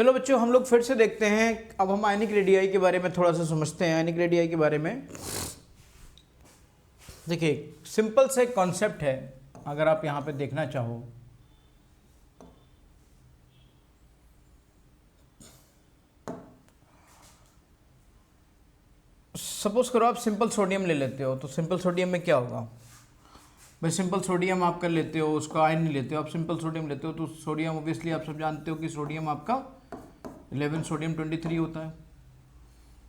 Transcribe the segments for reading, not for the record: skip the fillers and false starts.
चलो बच्चों, हम लोग फिर से देखते हैं। अब हम आयनिक रेडियाई के बारे में थोड़ा सा समझते हैं। आयनिक रेडियाई के बारे में देखिए, सिंपल से कॉन्सेप्ट है, अगर आप यहाँ पे देखना चाहो। सपोज करो आप सिंपल सोडियम ले लेते हो, तो सिंपल सोडियम में क्या होगा भाई? सिंपल सोडियम आप कर लेते हो, उसका आयन नहीं लेते हो, आप सिंपल सोडियम लेते हो, तो सोडियम ऑब्वियसली आप सब जानते हो कि सोडियम आपका 11 सोडियम 23 होता है।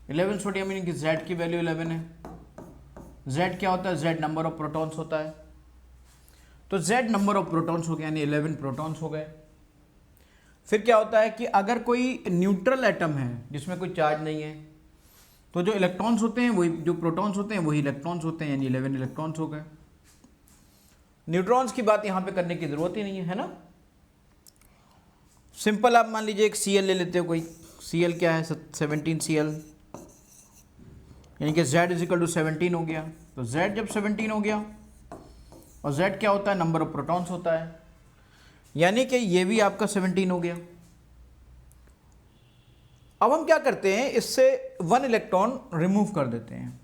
11 सोडियम मीनिंग कि Z की वैल्यू 11 है। Z क्या होता है? Z नंबर ऑफ प्रोटॉन्स होता है। तो Z नंबर ऑफ प्रोटॉन्स हो गया, यानी 11 प्रोटॉन्स हो गए। फिर क्या होता है कि अगर कोई न्यूट्रल एटम है जिसमें कोई चार्ज नहीं है, तो जो इलेक्ट्रॉन्स होते हैं वही, जो प्रोटॉन्स होते हैं वही इलेक्ट्रॉन्स होते हैं, यानी 11 इलेक्ट्रॉन्स हो गए। न्यूट्रॉन्स की बात यहां पे करने की जरूरत ही नहीं है ना। सिंपल आप मान लीजिए एक Cl ले लेते हो, कोई Cl क्या है? 17 Cl, यानी कि Z इज इक्वल टू 17 हो गया। तो Z जब 17 हो गया, और Z क्या होता है? नंबर ऑफ प्रोटॉन्स होता है, यानी कि ये भी आपका 17 हो गया। अब हम क्या करते हैं, इससे 1 इलेक्ट्रॉन रिमूव कर देते हैं।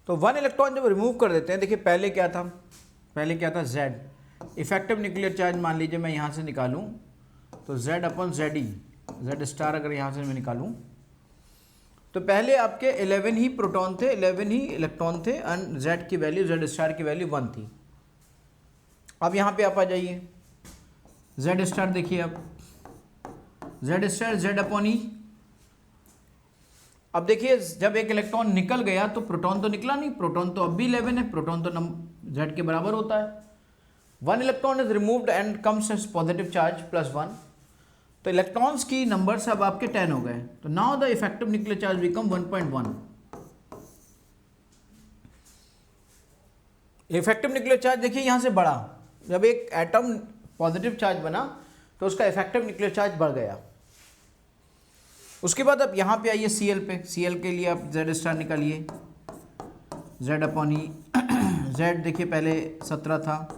तो 1 इलेक्ट्रॉन जब रिमूव कर देते हैं, देखिए पहले क्या था? पहले क्या था? Z इफेक्टिव न्यूक्लियर चार्ज मान लीजिए मैं यहाँ से निकालूं, तो Z अपन ZE, Z स्टार अगर यहाँ से मैं निकालूं, तो पहले आपके 11 ही प्रोटॉन थे, 11 ही इलेक्ट्रॉन थे, एंड Z की वैल्यू, Z स्टार की वैल्यू 1 थी। अब यहाँ पे आप आ जाइए, Z स्टार देखिए आप, Z स्टार Z अपॉन ई। अब देखिए जब एक इलेक्ट्रॉन निकल गया तो प्रोटॉन तो निकला नहीं, प्रोटॉन तो अब भी 11 है, प्रोटॉन तो Z के बराबर होता है। 1 electron is removed and comes as positive charge +1, तो इलेक्ट्रॉन्स की नंबर्स अब आपके 10 हो गए। तो now the effective nuclear charge become 1.1। Effective nuclear charge देखिए यहां से बढ़ा, जब एक एटम पॉजिटिव चार्ज बना तो उसका इफेक्टिव न्यूक्लियर चार्ज बढ़ गया। उसके बाद अब यहाँ पे आइए Cl पे। Cl के लिए आप Z स्टार निकालिए, Z अपॉन ई। Z देखिए पहले 17 था,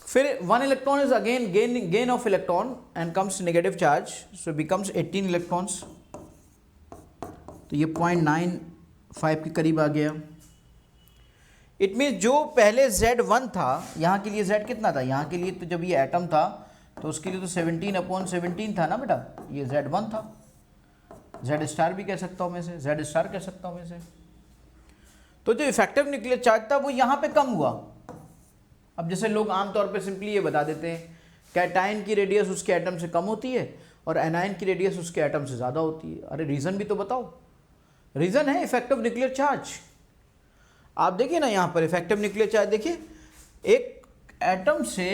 फिर 1 electron is again gain of electron and comes negative charge, so becomes 18 electrons. तो ये 0.95 के करीब आ गया। इट मीन जो पहले Z1 था, यहाँ के लिए Z कितना था? यहाँ के लिए तो जब ये एटम था तो उसके लिए तो 17/17 था ना बेटा, ये Z1 था। Z स्टार भी कह सकता हूँ मैं से, Z स्टार कह सकता हूँ मैं से। तो जो इफेक्टिव न्यूक्लियर चार्ज था वो यहाँ पे कम हुआ। अब जैसे लोग आमतौर पे सिंपली ये बता देते हैं, कैटायन की रेडियस उसके एटम से कम होती है और एनायन की रेडियस उसके एटम से ज़्यादा होती है। अरे रीज़न भी तो बताओ। रीज़न है इफेक्टिव न्यूक्लियर चार्ज। आप देखिए ना यहाँ पर इफेक्टिव न्यूक्लियर चार्ज देखिए, एक एटम से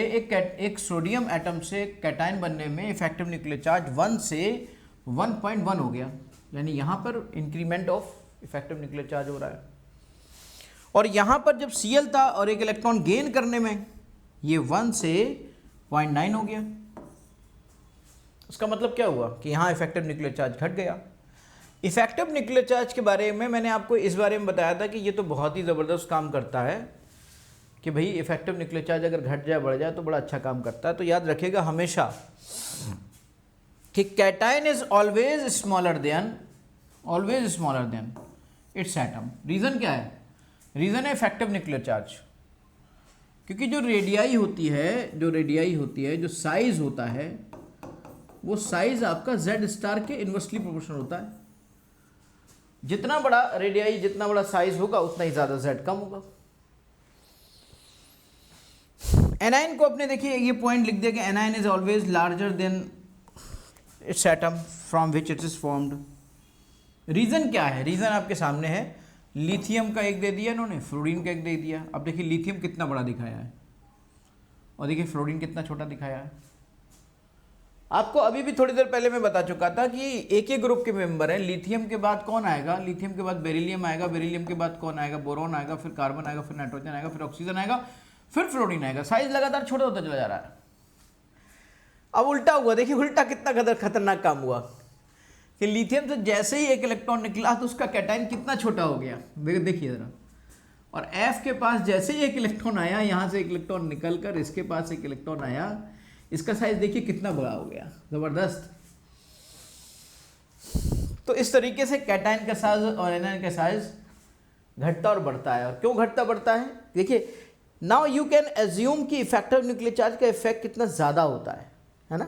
एक सोडियम एटम से कैटायन बनने में इफेक्टिव न्यूक्लियर चार्ज 1 से 1.1 हो गया, यानी यहाँ पर increment of effective nuclear charge हो रहा है। और यहाँ पर जब Cl था और एक इलेक्ट्रॉन गेन करने में ये 1 से 0.9 हो गया। उसका मतलब क्या हुआ कि यहाँ इफेक्टिव न्यूक्लियर चार्ज घट गया। इफेक्टिव न्यूक्लियर चार्ज के बारे में मैंने आपको इस बारे में बताया था कि ये तो बहुत ही ज़बरदस्त काम करता है कि भाई इफेक्टिव न्यूक्लियर चार्ज अगर घट जाए बढ़ जाए तो बड़ा अच्छा काम करता है। तो याद रखिएगा हमेशा कि cation is always smaller than it's atom. Reason क्या है? रीज़न है इफेक्टिव न्यूक्लियर चार्ज, क्योंकि जो रेडियाई होती है, जो साइज होता है, वो साइज आपका Z स्टार के इन्वर्सली प्रोपोर्शनल होता है। जितना बड़ा रेडियाई, जितना बड़ा साइज होगा उतना ही ज़्यादा Z कम होगा। एनायन को अपने देखिए ये पॉइंट लिख दिया कि anion is always larger than it's atom from which it is formed. Reason क्या है? रीज़न आपके सामने है। लिथियम का एक दे दिया इन्होंने, फ्लोरीन का एक दे दिया। अब देखिए लिथियम कितना बड़ा दिखाया है और देखिए फ्लोरीन कितना छोटा दिखाया है। आपको अभी भी थोड़ी देर पहले मैं बता चुका था कि एक ही ग्रुप के मेंबर हैं। लिथियम के बाद कौन आएगा? लिथियम के बाद बेरिलियम आएगा, बेरिलियम के बाद कौन आएगा? बोरॉन आएगा, फिर कार्बन आएगा, फिर नाइट्रोजन आएगा, फिर ऑक्सीजन आएगा, फिर फ्लोरीन आएगा। साइज लगातार छोटा होता चला जा रहा है। अब उल्टा हुआ, देखिए उल्टा कितना खतरनाक काम हुआ कि लिथियम से जैसे ही एक इलेक्ट्रॉन निकला तो उसका कैटायन कितना छोटा हो गया, देखिए जरा। और F के पास जैसे ही एक इलेक्ट्रॉन आया, यहाँ से एक इलेक्ट्रॉन निकलकर इसके पास एक इलेक्ट्रॉन आया, इसका साइज देखिए कितना बड़ा हो गया, ज़बरदस्त। तो इस तरीके से कैटायन का साइज और एनायन का साइज घटता और बढ़ता है। और क्यों घटता बढ़ता है, देखिए नाउ यू कैन एज्यूम कि इफेक्टिव न्यूक्लियर चार्ज का इफेक्ट कितना ज़्यादा होता है ना।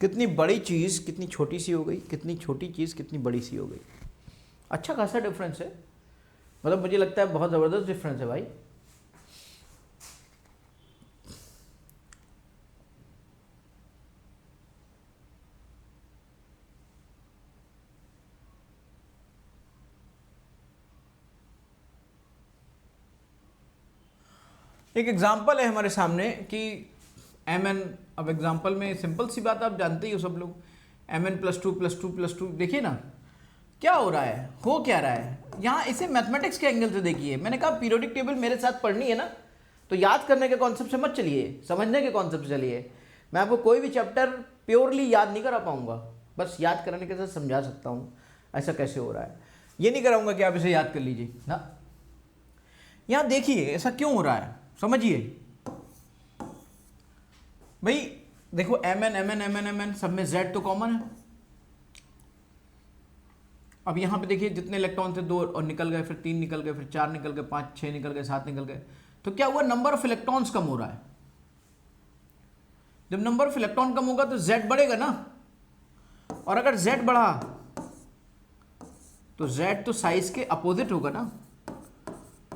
कितनी बड़ी चीज़ कितनी छोटी सी हो गई, कितनी छोटी चीज़ कितनी बड़ी सी हो गई। अच्छा खासा डिफरेंस है, मतलब मुझे लगता है बहुत ज़बरदस्त डिफरेंस है भाई। एक एग्जाम्पल है हमारे सामने कि Mn, अब एग्जाम्पल में सिंपल सी बात आप जानते ही हो सब लोग, Mn +2 देखिए ना क्या हो रहा है, हो क्या रहा है यहाँ। इसे मैथमेटिक्स के एंगल से देखिए। मैंने कहा पीरियोडिक टेबल मेरे साथ पढ़नी है ना, तो याद करने के कॉन्सेप्ट से मत चलिए, समझने के कॉन्सेप्ट से चलिए। मैं आपको कोई भी चैप्टर प्योरली याद नहीं करा पाऊंगा, बस याद करने के साथ समझा सकता हूँ ऐसा कैसे हो रहा है। ये नहीं कराऊंगा कि आप इसे याद कर लीजिए ना। यहाँ देखिए ऐसा क्यों हो रहा है, समझिए भाई। देखो Mn सब में Z तो कॉमन है। अब यहाँ पे देखिए जितने इलेक्ट्रॉन थे 2 और निकल गए, फिर 3 निकल गए, फिर 4 निकल गए, 5 6 निकल गए, 7 निकल गए। तो क्या हुआ, नंबर ऑफ इलेक्ट्रॉन्स कम हो रहा है। जब नंबर ऑफ इलेक्ट्रॉन कम होगा तो Z बढ़ेगा ना, और अगर Z बढ़ा तो Z तो साइज के अपोजिट होगा ना।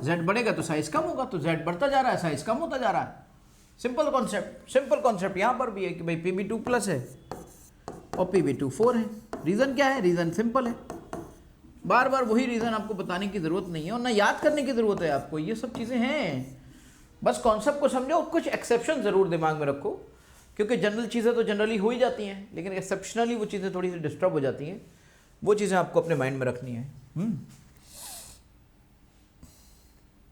Z बढ़ेगा तो साइज कम होगा, तो Z बढ़ता जा रहा है, साइज कम होता जा रहा है। सिंपल कॉन्सेप्ट यहां पर भी है कि भाई Pb2 प्लस है और Pb2 4 है। रीजन क्या है, रीजन सिंपल है। बार बार वही रीजन आपको बताने की जरूरत नहीं है और ना याद करने की जरूरत है आपको। ये सब चीजें हैं, बस कॉन्सेप्ट को समझो। कुछ एक्सेप्शन जरूर दिमाग में रखो, क्योंकि जनरल चीजें तो जनरली हो ही जाती हैं, लेकिन एक्सेप्शनली वो चीजें थोड़ी सी डिस्टर्ब हो जाती हैं। वो चीजें आपको अपने माइंड में रखनी है।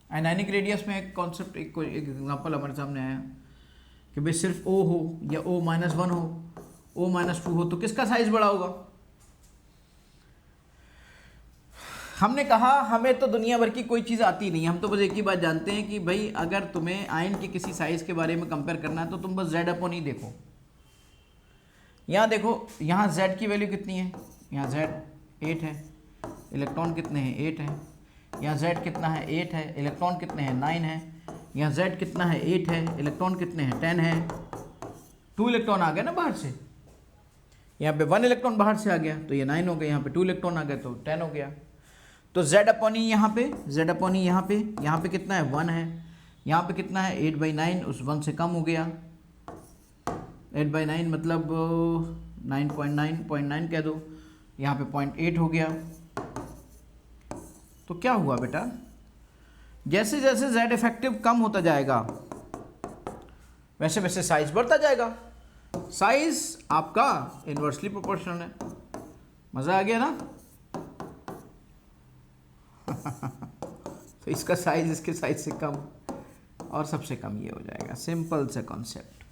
आयनानिक रेडियस में एक कॉन्सेप्ट, एक एग्जांपल हमारे सामने आया कि भाई सिर्फ O हो या O-1 हो, O-2 हो, तो किसका साइज बड़ा होगा। हमने कहा हमें तो दुनिया भर की कोई चीज़ आती नहीं, हम तो बस एक ही बात जानते हैं कि भाई अगर तुम्हें आयन के किसी साइज के बारे में कंपेयर करना है तो तुम बस Z/E देखो। यहाँ देखो, यहाँ Z की वैल्यू कितनी है, यहाँ Z 8 है, इलेक्ट्रॉन कितने हैं 8 है। यहाँ Z कितना है 8 है, इलेक्ट्रॉन कितने हैं 9 है। यहाँ Z कितना है 8 है, इलेक्ट्रॉन कितने हैं 10 है। 2 इलेक्ट्रॉन आ गए ना बाहर से, यहाँ पे 1 इलेक्ट्रॉन बाहर से आ गया तो ये 9 हो गया, यहाँ पे 2 इलेक्ट्रॉन आ गए तो 10 हो गया। तो Z/E यहाँ पे, Z/E यहाँ पे कितना है 1 है, यहाँ पे कितना है 8/9, उस 1 से कम हो गया। 8/9 मतलब 9.9 कह दो, यहाँ पे 0.8 हो गया। तो क्या हुआ बेटा, जैसे जैसे Z इफेक्टिव कम होता जाएगा वैसे वैसे साइज बढ़ता जाएगा। साइज आपका इन्वर्सली प्रोपोर्शनल है। मजा आ गया ना। तो इसका साइज इसके साइज से कम और सबसे कम ये हो जाएगा। सिंपल सा कॉन्सेप्ट,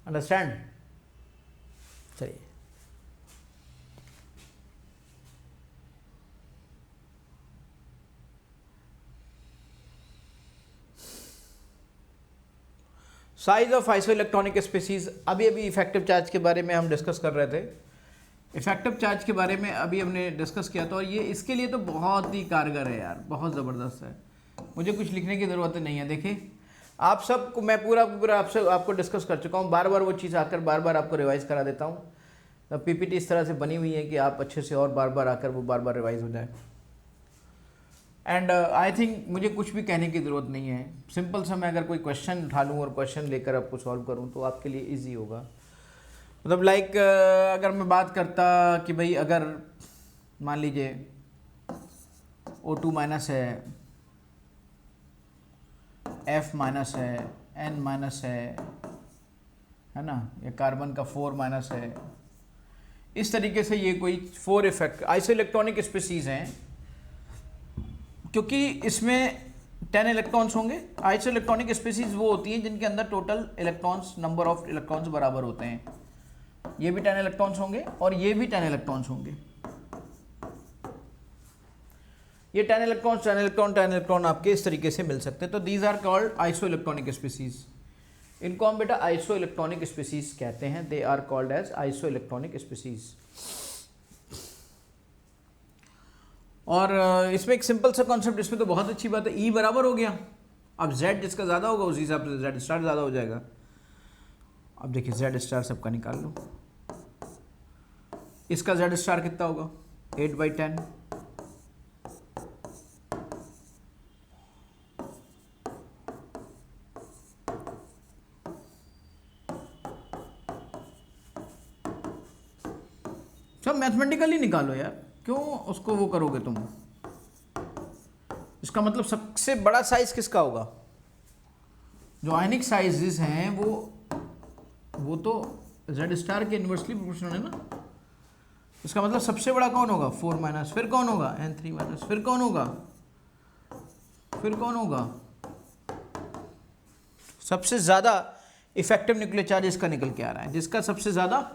अंडरस्टैंड। चलिए साइज ऑफ आइसोइलेक्ट्रॉनिक स्पीसीज। अभी इफेक्टिव चार्ज के बारे में हम डिस्कस कर रहे थे। इफेक्टिव चार्ज के बारे में अभी हमने डिस्कस किया था और ये इसके लिए तो बहुत ही कारगर है यार, बहुत ज़बरदस्त है। मुझे कुछ लिखने की ज़रूरत नहीं है। देखिए आप सबको मैं पूरा आपको डिस्कस कर चुका हूँ। बार बार वो चीज़ आकर बार बार आपको रिवाइज़ करा देता हूँ। पीपीटी इस तरह से बनी हुई है कि आप अच्छे से और बार बार आकर वो बार बार रिवाइज़ हो जाए। एंड आई थिंक मुझे कुछ भी कहने की ज़रूरत नहीं है। सिंपल सा मैं अगर कोई क्वेश्चन उठा लूँ और क्वेश्चन लेकर आपको सॉल्व करूँ तो आपके लिए ईजी होगा। मतलब लाइक अगर मैं बात करता कि भाई अगर मान लीजिए O2 माइनस है, F माइनस है, N माइनस है ना, या कार्बन का 4 माइनस है, इस तरीके से ये कोई 4 इफेक्ट आइसोइलेक्ट्रॉनिक स्पीसीज हैं, क्योंकि इसमें 10 इलेक्ट्रॉन्स होंगे। आइसोइलेक्ट्रॉनिक स्पीसीज वो होती हैं जिनके अंदर total electrons, number of electrons बराबर होते हैं। ये भी 10 इलेक्ट्रॉन्स होंगे और ये भी 10 इलेक्ट्रॉन्स होंगे। ये 10 इलेक्ट्रॉन 10 इलेक्ट्रॉन 10 इलेक्ट्रॉन आपके इस तरीके से मिल सकते हैं। तो these are called isoelectronic species. इनको हम बेटा आइसो इलेक्ट्रॉनिक स्पीसीज कहते हैं। They are called as isoelectronic species. और इसमें एक सिंपल सा कॉन्सेप्ट, इसमें तो बहुत अच्छी बात है, ई बराबर हो गया। अब जेड जिसका ज़्यादा होगा उसी हिसाब से जेड स्टार ज़्यादा हो जाएगा। अब देखिए जेड स्टार सबका निकाल लो। इसका जेड स्टार कितना होगा 8/10। सब मैथमेटिकली निकालो यार, क्यों उसको वो करोगे तुम। इसका मतलब सबसे बड़ा साइज किसका होगा? जो आयनिक साइजेस हैं वो तो जेड स्टार के इन्वर्सली प्रोपोर्शनल है ना। इसका मतलब सबसे बड़ा कौन होगा 4 माइनस, फिर कौन होगा n3 माइनस, फिर कौन होगा, फिर कौन होगा। सबसे ज़्यादा इफेक्टिव न्यूक्लियर चार्ज इसका निकल के आ रहा है। जिसका सबसे ज़्यादा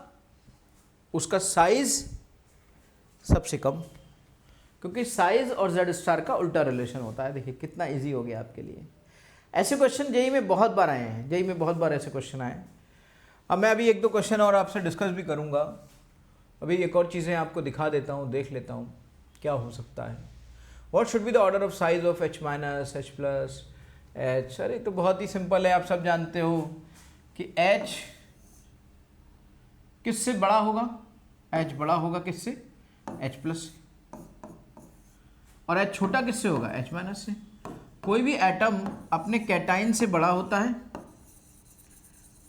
उसका साइज सबसे कम, क्योंकि साइज और जेड स्टार का उल्टा रिलेशन होता है। देखिए कितना इजी हो गया आपके लिए। ऐसे क्वेश्चन जेई में बहुत बार आए हैं, जेई में बहुत बार ऐसे क्वेश्चन आए। अब मैं अभी एक दो क्वेश्चन और आपसे डिस्कस भी करूंगा। अभी एक और चीज़ें आपको दिखा देता हूँ, देख लेता हूँ क्या हो सकता है। What should be the order of size of H minus H plus H। अरे तो बहुत ही सिंपल है, आप सब जानते हो कि H किससे बड़ा होगा, H बड़ा होगा किससे H प्लस, और H छोटा किससे होगा H माइनस से। कोई भी एटम अपने कैटाइन से बड़ा होता है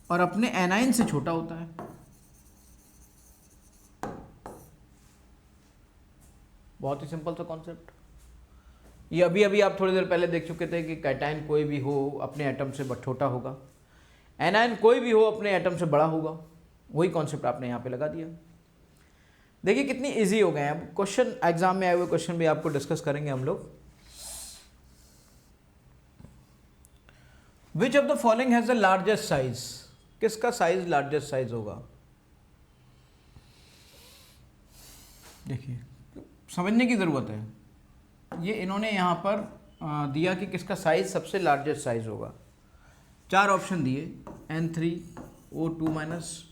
और अपने एनाइन से छोटा होता है। बहुत ही सिंपल सा कॉन्सेप्ट। ये अभी अभी आप थोड़ी देर पहले देख चुके थे कि कैटाइन कोई भी हो अपने एटम से छोटा होगा, एनाइन कोई भी हो अपने एटम से बड़ा होगा। वही कॉन्सेप्ट आपने यहाँ पे लगा दिया। देखिए कितनी इजी हो गए हैं। अब क्वेश्चन एग्जाम में आए हुए क्वेश्चन भी आपको डिस्कस करेंगे हम लोग। Which of the following has the largest size. किसका साइज लार्जेस्ट साइज होगा? देखिए समझने की ज़रूरत है। ये इन्होंने यहाँ पर दिया कि किसका साइज सबसे लार्जेस्ट साइज होगा। 4 ऑप्शन दिए, N3 O2 minus,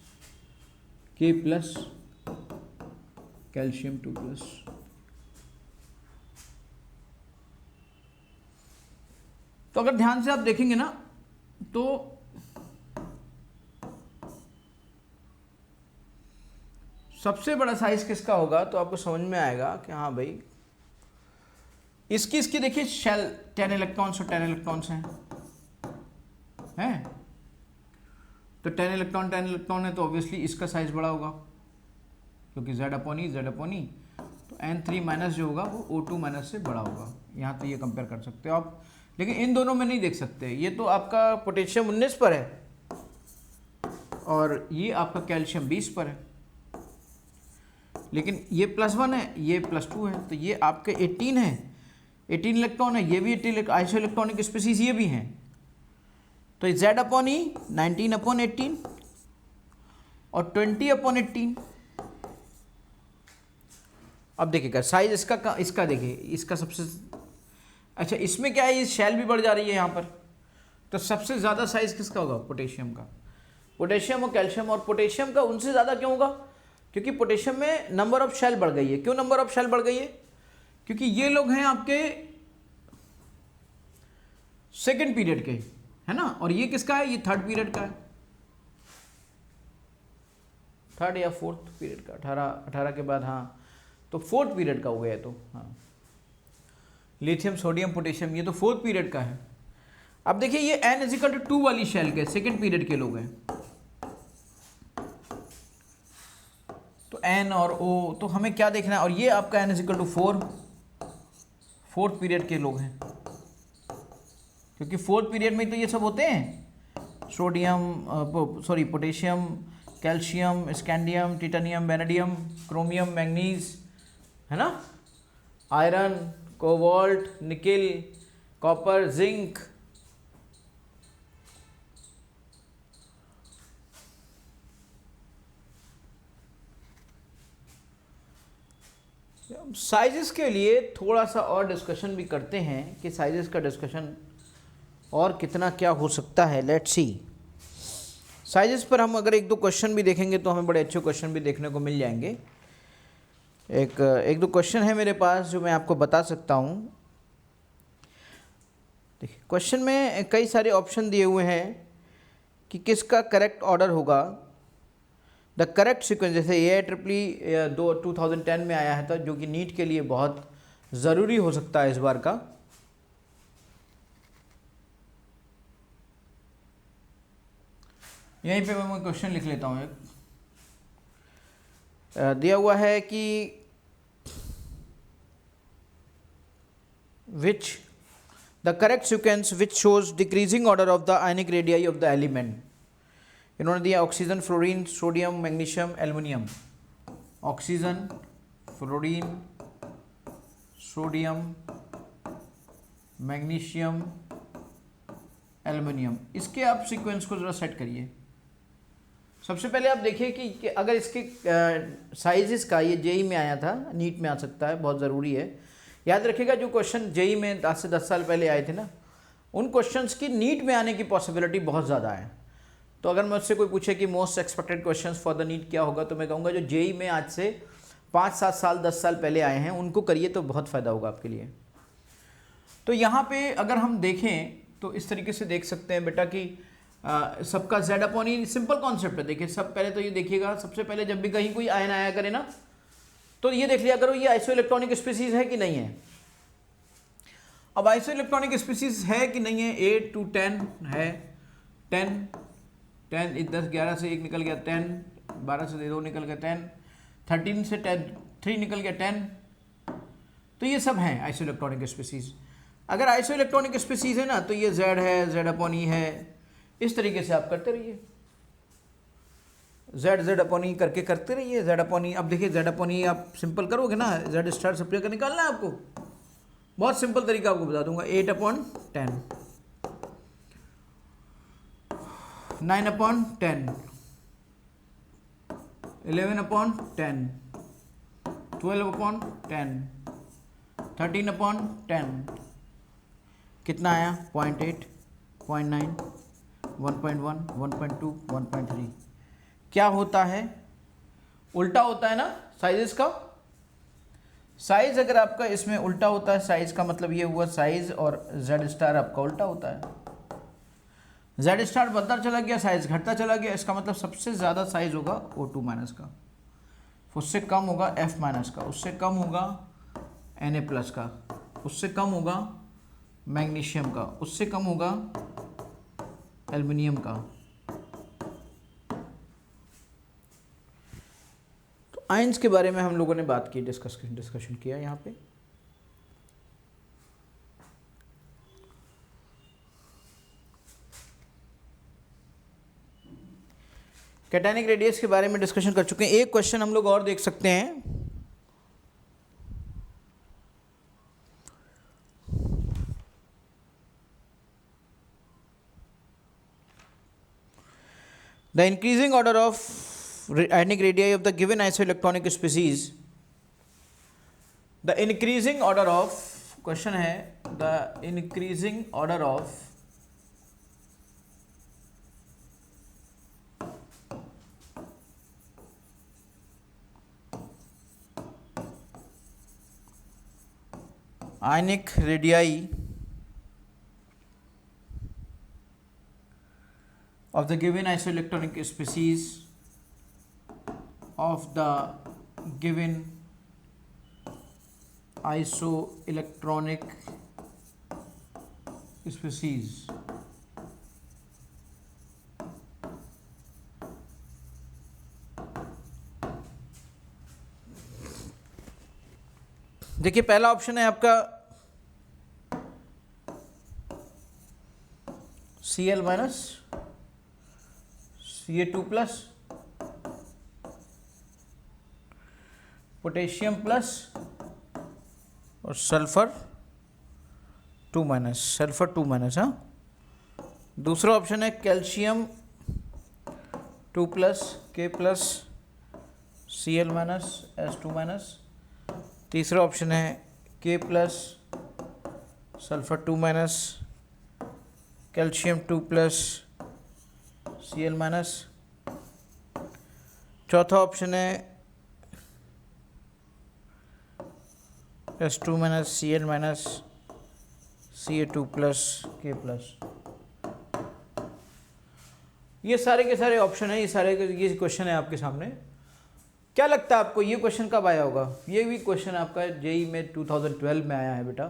K plus, calcium 2 plus. तो अगर ध्यान से आप देखेंगे ना तो सबसे बड़ा साइज किसका होगा, तो आपको समझ में आएगा कि हाँ भाई इसकी देखिए शेल 10 इलेक्ट्रॉन्स और 10 इलेक्ट्रॉन्स हैं। तो 10 इलेक्ट्रॉन है तो ऑब्वियसली इसका साइज बड़ा होगा क्योंकि Z अपॉन ई। तो N3 माइनस जो होगा वो O2 माइनस से बड़ा होगा। यहाँ तो ये कंपेयर कर सकते हो आप, लेकिन इन दोनों में नहीं देख सकते। ये तो आपका पोटेशियम 19 पर है और ये आपका कैल्शियम 20 पर है, लेकिन ये +1 है ये +2 है। तो ये आपके 18 है, 18 इलेक्ट्रॉन है, ये भी 18 आइसो इलेक्ट्रॉनिक स्पीसीज ये भी हैं। तो Z अपॉन ई 19 अपॉन 18 और 20 अपॉन 18। अब देखिएगा साइज इसका देखिए इसका सबसे अच्छा, इसमें क्या है ये शेल भी बढ़ जा रही है यहाँ पर। तो सबसे ज़्यादा साइज किसका होगा पोटेशियम का। पोटेशियम और कैल्शियम, और पोटेशियम का उनसे ज़्यादा क्यों होगा, क्योंकि पोटेशियम में नंबर ऑफ शेल बढ़ गई है। क्यों नंबर ऑफ शेल बढ़ गई है, क्योंकि ये लोग हैं आपके सेकेंड पीरियड के, है ना, और ये किसका है, ये थर्ड पीरियड का है, थर्ड या फोर्थ पीरियड का, 18 के बाद, हाँ तो फोर्थ पीरियड का हो गया। तो हाँ लिथियम सोडियम पोटेशियम ये तो फोर्थ पीरियड का है। अब देखिए ये N=2 वाली शेल के सेकेंड पीरियड के लोग हैं। तो N और O, तो हमें क्या देखना है, और ये आपका N=4 फोर्थ पीरियड के लोग हैं, क्योंकि फोर्थ पीरियड में तो ये सब होते हैं, potassium, calcium, scandium, titanium, vanadium, chromium, manganese, है ना, iron, cobalt, nickel, copper, zinc. Sizes के लिए थोड़ा सा और डिस्कशन भी करते हैं कि साइजेस का डिस्कशन और कितना क्या हो सकता है। Let's see. साइजेस पर हम अगर एक दो क्वेश्चन भी देखेंगे तो हमें बड़े अच्छे क्वेश्चन भी देखने को मिल जाएंगे। एक दो क्वेश्चन है मेरे पास जो मैं आपको बता सकता हूँ। देखिए क्वेश्चन में कई सारे ऑप्शन दिए हुए हैं कि किसका करेक्ट ऑर्डर होगा। द करेक्ट सीक्वेंस, जैसे AIEEE 2010 में आया है था, जो कि नीट के लिए बहुत ज़रूरी हो सकता है इस बार का। यहीं पे मैं क्वेश्चन लिख लेता हूँ। एक दिया हुआ है कि which the correct sequence which shows decreasing order of the ionic radii of the element. इन्होंने दिया oxygen, fluorine, sodium, magnesium, aluminium. Oxygen, fluorine, sodium, magnesium, aluminium. इसके आप सीक्वेंस को ज़रा सेट करिए। सबसे पहले आप देखिए कि अगर इसके साइजेस का, ये जेई में आया था, नीट में आ सकता है, बहुत ज़रूरी है। याद रखिएगा जो क्वेश्चन जेई में 10 से 10 साल पहले आए थे ना, उन क्वेश्चंस की नीट में आने की पॉसिबिलिटी बहुत ज़्यादा है। तो अगर मुझसे कोई पूछे कि most expected questions for the NEET क्या होगा, तो मैं कहूँगा जो जेई में आज से 5-7 साल 10 साल पहले आए हैं उनको करिए तो बहुत फ़ायदा होगा आपके लिए। तो यहाँ पे अगर हम देखें तो इस तरीके से देख सकते हैं बेटा कि सबका Z अपॉन ई सिंपल कॉन्सेप्ट है। देखिए सब पहले तो ये देखिएगा, सबसे पहले जब भी कहीं कोई आयन आया करे ना, तो ये देख लिया करो ये आइसो इलेक्ट्रॉनिक स्पीसीज है कि नहीं है। अब आइसो इलेक्ट्रॉनिक स्पीसीज है कि नहीं है, 8 to 10 है, 10 10 11 से 1 निकल गया 10, 12 से 2 निकल गया 10, 13 से 3 निकल गया 10। तो ये सब हैं आइसो इलेक्ट्रॉनिक स्पीसीज। अगर आइसो इलेक्ट्रॉनिक स्पीसीज है ना, तो ये Z है, Z अपॉन ई है। इस तरीके से आप करते रहिए, Z अपॉन ई करके करते रहिए। Z अपॉन ई, अब देखिए Z अपॉन ई आप सिंपल करोगे ना, Z स्टार सब जगह निकालना है आपको। बहुत सिंपल तरीका आपको बता दूंगा। 8 upon 10, 9 upon 10, 11 upon 10, 12 upon 10, 13 upon 10। कितना आया? 0.8, 0.9, 1.1, 1.2, 1.3। क्या होता है? उल्टा होता है ना साइजेस का। साइज अगर आपका इसमें उल्टा होता है, साइज का मतलब ये हुआ साइज, और Z स्टार आपका उल्टा होता है। Z स्टार बढ़ता चला गया, साइज घटता चला गया, इसका मतलब सबसे ज़्यादा साइज होगा O2 माइनस का, उससे कम होगा F माइनस का, उससे कम होगा Na प्लस का, उससे कम होगा मैग्नीशियम का, उससे कम होगा एल्युमिनियम का। तो आयंस के बारे में हम लोगों ने बात की, डिस्कशन किया यहाँ पे। कैटायनिक रेडियस के बारे में डिस्कशन कर चुके हैं। एक क्वेश्चन हम लोग और देख सकते हैं। The increasing order of ionic radii of the given isoelectronic species, the increasing order of, question है, the increasing order of ionic radii of the given isoelectronic species of the given isoelectronic species देखिए पहला option है आपका Cl minus, Ca2 plus, potassium plus और sulphur 2 minus, sulphur 2 minus. हाँ, दूसरा option है calcium 2 plus, K plus, Cl minus, S2 minus. तीसरा option है K plus sulphur 2 minus calcium 2 plus Cl minus. चौथा ऑप्शन है S2 minus Cl minus Ca2 plus K plus. ये सारे के सारे ऑप्शन है, ये क्वेश्चन है आपके सामने। क्या लगता है आपको ये क्वेश्चन कब आया होगा? ये भी क्वेश्चन आपका जेई में 2012 में आया है बेटा,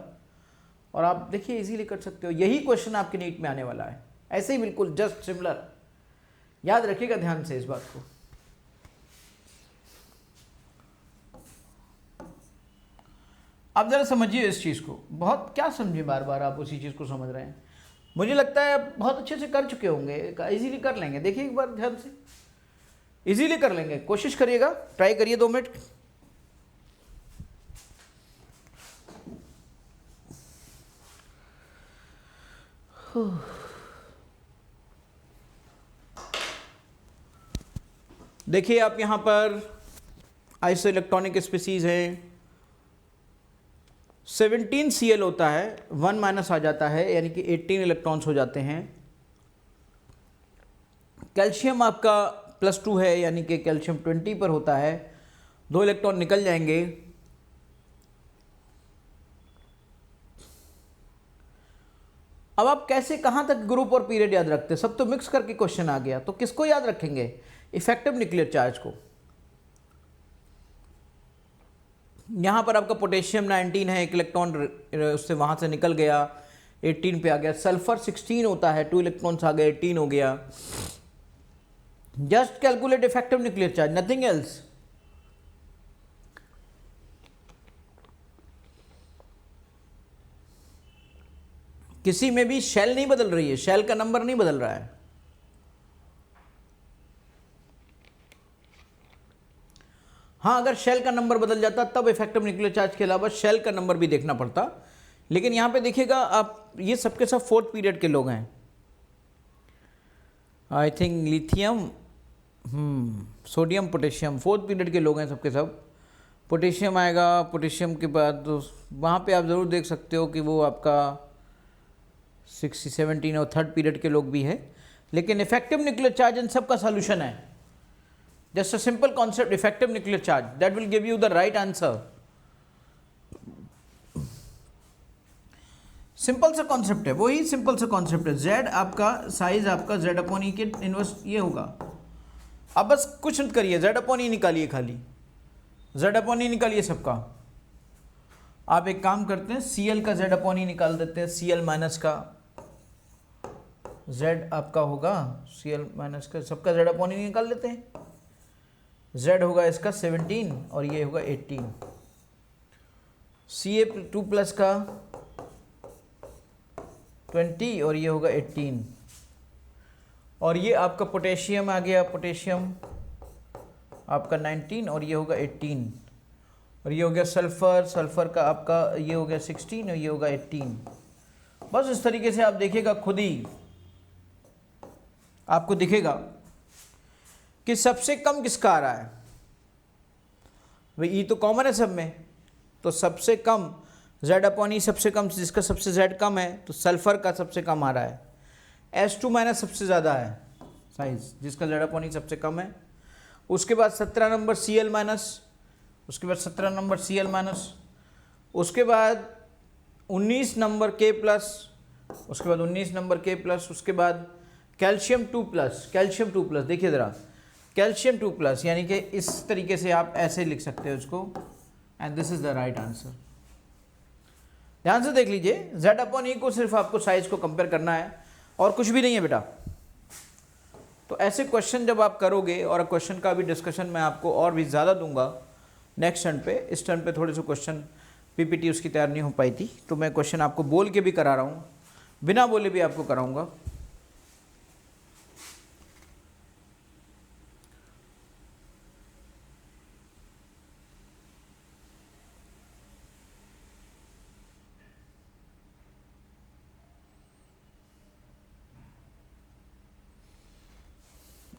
और आप देखिए इजीली कर सकते हो। यही क्वेश्चन आपके नीट में आने वाला है, ऐसे ही बिल्कुल जस्ट सिमिलर। याद रखिएगा ध्यान से इस बात को। आप जरा समझिए इस चीज़ को, बहुत क्या समझिए, बार बार आप उसी चीज़ को समझ रहे हैं। मुझे लगता है आप बहुत अच्छे से कर चुके होंगे, इजीली कर लेंगे। देखिए एक बार ध्यान से, इजीली कर लेंगे, कोशिश करिएगा, ट्राई करिए 2 मिनट। देखिए आप यहां पर आइसो इलेक्ट्रॉनिक स्पीसीज है, 17 Cl होता है, 1 माइनस आ जाता है, यानी कि 18 इलेक्ट्रॉन्स हो जाते हैं। कैल्शियम आपका +2 है, यानी कि कैल्शियम 20 पर होता है, 2 इलेक्ट्रॉन निकल जाएंगे। अब आप कैसे कहाँ तक ग्रुप और पीरियड याद रखते हैं? सब तो मिक्स करके क्वेश्चन आ गया, तो किसको याद रखेंगे? इफेक्टिव न्यूक्लियर चार्ज को। यहाँ पर आपका पोटेशियम 19 है, 1 इलेक्ट्रॉन उससे वहाँ से निकल गया, 18 पे आ गया। सल्फर 16 होता है, 2 इलेक्ट्रॉन्स आ गए, 18 हो गया। Just calculate effective nuclear charge, nothing else. किसी में भी शेल नहीं बदल रही है, शेल का नंबर नहीं बदल रहा है। हाँ, अगर शेल का नंबर बदल जाता तब इफेक्टिव न्यूक्लियर चार्ज के अलावा शेल का नंबर भी देखना पड़ता। लेकिन यहां पे देखिएगा आप, ये सबके सब 4th पीरियड के लोग हैं। I think lithium, sodium, potassium 4th period के लोग हैं सबके सब। पोटेशियम आएगा, पोटेशियम के बाद वहाँ पे आप ज़रूर देख सकते हो कि वो आपका 16, 17 और 3rd पीरियड के लोग भी है। लेकिन इफेक्टिव न्यूक्लियर चार्ज इन सब का सॉल्यूशन है। Just a simple concept, effective nuclear charge, that will give you the right answer. Simple सा कॉन्सेप्ट है, वही सिंपल सा कॉन्सेप्ट है। जेड आपका साइज आपका जेड अपॉन ई के इनवर्स ये होगा। अब बस कुछ मत करिए, जेड अपॉन ई निकालिए, खाली जेड अपॉन ई निकालिए सबका। आप एक काम करते हैं, Cl का जेड अपॉन ई निकाल देते हैं। Cl माइनस का जेड आपका होगा, Cl माइनस का सबका जेड अपॉन ई निकाल लेते हैं। Z होगा इसका 17 और ये होगा 18। Ca2 प्लस का 20 और ये होगा 18। और ये आपका पोटेशियम आ गया, पोटेशियम आपका 19 और ये होगा 18। और ये हो गया सल्फर, सल्फर का आपका ये हो गया 16 और ये होगा 18। बस इस तरीके से आप देखिएगा, खुद ही आपको दिखेगा कि सबसे कम किसका आ रहा है। भाई ई तो कॉमन है सब में, तो सबसे कम Z अपॉन ई सबसे कम, जिसका सबसे Z कम है तो सल्फर का सबसे कम आ रहा है। S2 माइनस सबसे ज़्यादा है साइज, जिसका Z अपॉन ई सबसे कम है। उसके बाद 17 नंबर Cl माइनस, उसके बाद 17 नंबर Cl माइनस, उसके बाद 19 नंबर K प्लस, उसके बाद 19 नंबर K प्लस, उसके बाद कैल्शियम 2 प्लस, कैल्शियम 2 प्लस। देखिए ज़रा, कैल्शियम 2 प्लस, यानी कि इस तरीके से आप ऐसे लिख सकते हो इसको, and this is the right answer. ध्यान से देख लीजिए, Z अपॉन ई को सिर्फ आपको साइज को कंपेयर करना है और कुछ भी नहीं है बेटा। तो ऐसे क्वेश्चन जब आप करोगे, और क्वेश्चन का भी डिस्कशन मैं आपको और भी ज़्यादा दूंगा नेक्स्ट टर्न पे। इस टर्न पे थोड़े से क्वेश्चन PPT उसकी तैयार नहीं हो पाई थी, तो मैं क्वेश्चन आपको बोल के भी करा रहा हूँ, बिना बोले भी आपको कराऊँगा।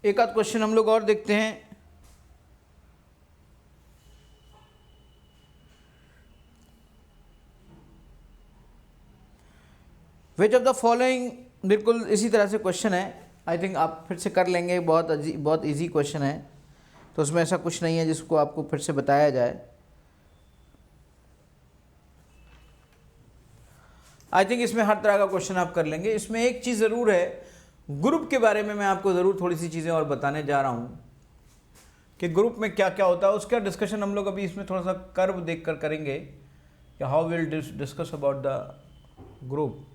एक आध क्वेश्चन हम लोग और देखते हैं। विच ऑफ द फॉलोइंग, बिल्कुल इसी तरह से क्वेश्चन है, आई थिंक आप फिर से कर लेंगे, बहुत इजी क्वेश्चन है, तो उसमें ऐसा कुछ नहीं है जिसको आपको फिर से बताया जाए। आई थिंक इसमें हर तरह का क्वेश्चन आप कर लेंगे। इसमें एक चीज़ ज़रूर है, ग्रुप के बारे में मैं आपको ज़रूर थोड़ी सी चीज़ें और बताने जा रहा हूँ कि ग्रुप में क्या क्या होता है, उसका डिस्कशन हम लोग अभी इसमें थोड़ा सा कर्व देख कर करेंगे कि how will discuss about the group.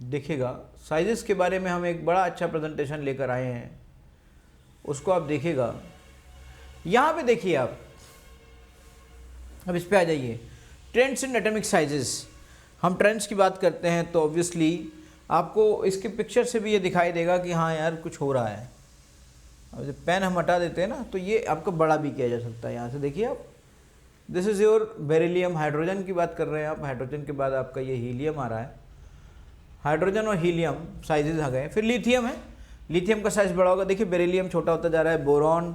देखिएगा साइजेस के बारे में हम एक बड़ा अच्छा प्रेजेंटेशन लेकर आए हैं, उसको आप देखिएगा। यहाँ पे देखिए आप, अब इस पे आ जाइए, ट्रेंड्स इन एटॉमिक साइजेस। हम ट्रेंड्स की बात करते हैं तो ऑब्वियसली आपको इसके पिक्चर से भी ये दिखाई देगा कि हाँ यार कुछ हो रहा है। अब जब पेन हम हटा देते हैं ना तो ये आपको बड़ा भी किया जा सकता है। यहाँ से देखिए आप, this is your beryllium, hydrogen की बात कर रहे हैं आप, हाइड्रोजन के बाद आपका ये हीलियम आ रहा है, हाइड्रोजन और हीलियम साइजेस आ गए। फिर लिथियम है, लिथियम का साइज़ बड़ा होगा, देखिए बेरिलियम छोटा होता जा रहा है, बोरॉन,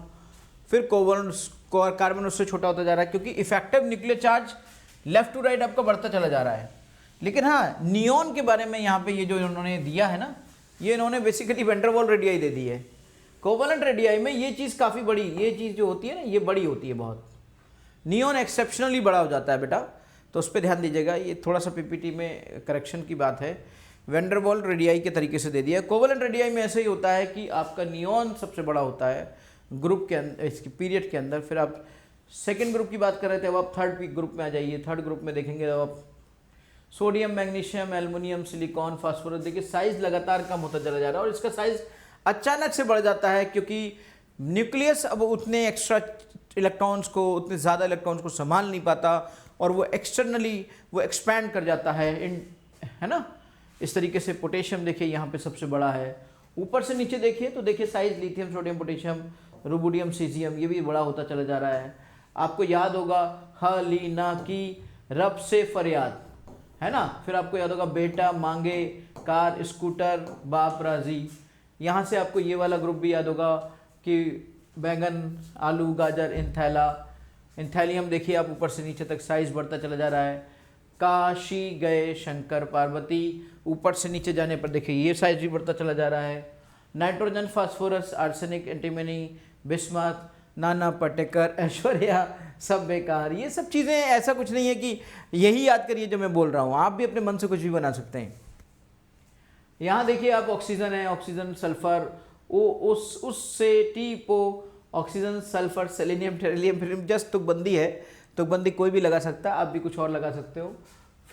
फिर कोवलन, कार्बन उससे छोटा होता जा रहा है, क्योंकि effective nuclear charge left to right आपका बढ़ता चला जा रहा है। लेकिन हाँ, नियॉन के बारे में यहाँ पे ये जो इन्होंने दिया है ना, ये इन्होंने basically van der Waals radii दे दी है। कोवलेंट रेडियाई में ये चीज़ काफ़ी बड़ी, ये चीज़ जो होती है ना, ये बड़ी होती है बहुत। नियॉन एक्सेप्शनली बड़ा हो जाता है बेटा, तो उस पर ध्यान दीजिएगा। ये थोड़ा सा पीपीटी में करेक्शन की बात है, वैन डेर वाल्स रेडियाई के तरीके से दे दिया है। कोवलेंट रेडियाई में ऐसे ही होता है कि आपका नियॉन सबसे बड़ा होता है ग्रुप के अंदर, इसके पीरियड के अंदर। फिर आप सेकेंड ग्रुप की बात कर रहे थे, अब आप थर्ड ग्रुप में आ जाइए। थर्ड ग्रुप में देखेंगे अब आप sodium, magnesium, aluminium, silicon, phosphorus. देखिए साइज लगातार कम होता चला जा रहा है और इसका साइज अचानक से बढ़ जाता है, क्योंकि न्यूक्लियस अब उतने एक्स्ट्रा इलेक्ट्रॉन्स को, उतने ज़्यादा इलेक्ट्रॉन्स को संभाल नहीं पाता और वो एक्सटर्नली वो एक्सपैंड कर जाता है, है ना। इस तरीके से पोटेशियम देखिए यहाँ पे सबसे बड़ा है। ऊपर से नीचे देखिए तो देखिए size lithium, sodium, potassium, rubidium, caesium, ये भी बड़ा होता चला जा रहा है। आपको याद होगा ह ली ना की रब से फरियाद, है ना। फिर आपको याद होगा बेटा, मांगे, कार, स्कूटर, बाप, राजी। यहाँ से आपको ये वाला ग्रुप भी याद होगा कि बैंगन, आलू, गाजर, इंथैला, इंथैलियम। देखिए आप ऊपर से नीचे तक साइज बढ़ता चला जा रहा है। काशी गए शंकर पार्वती, ऊपर से नीचे जाने पर देखिए ये साइज भी बढ़ता चला जा रहा है। Nitrogen, phosphorus, arsenic, antimony, bismuth, Nana Patekar, Aishwarya, सब बेकार। ये सब चीज़ें, ऐसा कुछ नहीं है कि यही याद करिए जो मैं बोल रहा हूँ, आप भी अपने मन से कुछ भी बना सकते हैं। यहाँ देखिए आप ऑक्सीजन है, ऑक्सीजन, सल्फर, उससे टीपो, ऑक्सीजन, सल्फर, सेलेनियम, टेरिलियम, फिर जस्ट तुकबंदी है, तुकबंदी कोई भी लगा सकता है, आप भी कुछ और लगा सकते हो।